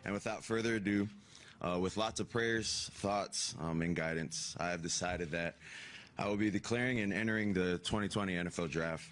And without further ado, with lots of prayers, thoughts, and guidance, I have decided that I will be declaring and entering the 2020 NFL Draft.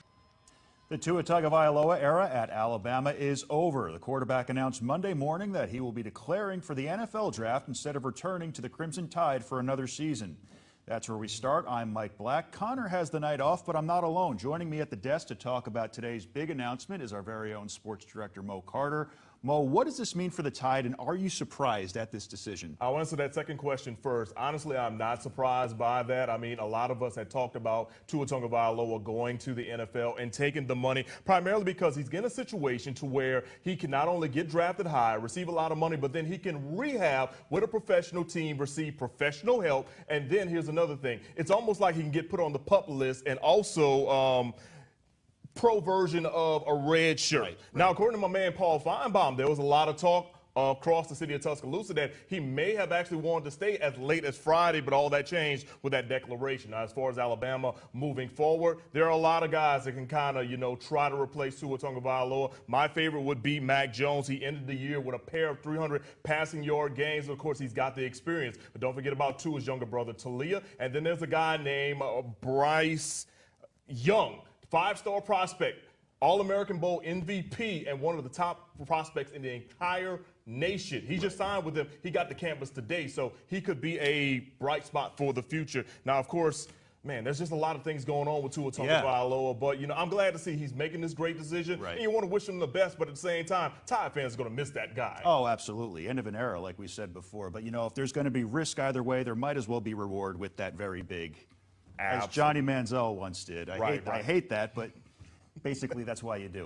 The Tua Tagovailoa era at Alabama is over. The quarterback announced Monday morning that he will be declaring for the NFL Draft instead of returning to the Crimson Tide for another season. That's where we start. I'm Mike Black. Connor has the night off, but I'm not alone. Joining me at the desk to talk about today's big announcement is our very own sports director, Mo Carter. Mo, what does this mean for the Tide, and are you surprised at this decision? I'll answer that second question first. Honestly, I'm not surprised by that. I mean, a lot of us had talked about Tua Tagovailoa going to the NFL and taking the money, primarily because he's in a situation to where he can not only get drafted high, receive a lot of money, but then he can rehab with a professional team, receive professional help, and then here's another thing. It's almost like he can get put on the PUP list and also pro version of a red shirt. Right. Now, according to my man Paul Feinbaum, there was a lot of talk across the city of Tuscaloosa that he may have actually wanted to stay as late as Friday, but all that changed with that declaration. Now, as far as Alabama moving forward, there are a lot of guys that can kind of, try to replace Tua Tagovailoa. My favorite would be Mac Jones. He ended the year with a pair of 300 passing yard games. Of course, he's got the experience. But don't forget about Tua's younger brother, Talia. And then there's a guy named Bryce Young, 5-star prospect, All-American Bowl MVP, and one of the top prospects in the entire nation. He just signed with them. He got to campus today, so he could be a bright spot for the future. Now, of course, man, there's just a lot of things going on with Tua Tagovailoa, but, I'm glad to see he's making this great decision. Right. And you want to wish him the best, but at the same time, Tide fans are going to miss that guy. Oh, absolutely. End of an era, like we said before. But, if there's going to be risk either way, there might as well be reward with that very big. Absolutely. As Johnny Manziel once did. I hate that, but basically that's why you do it.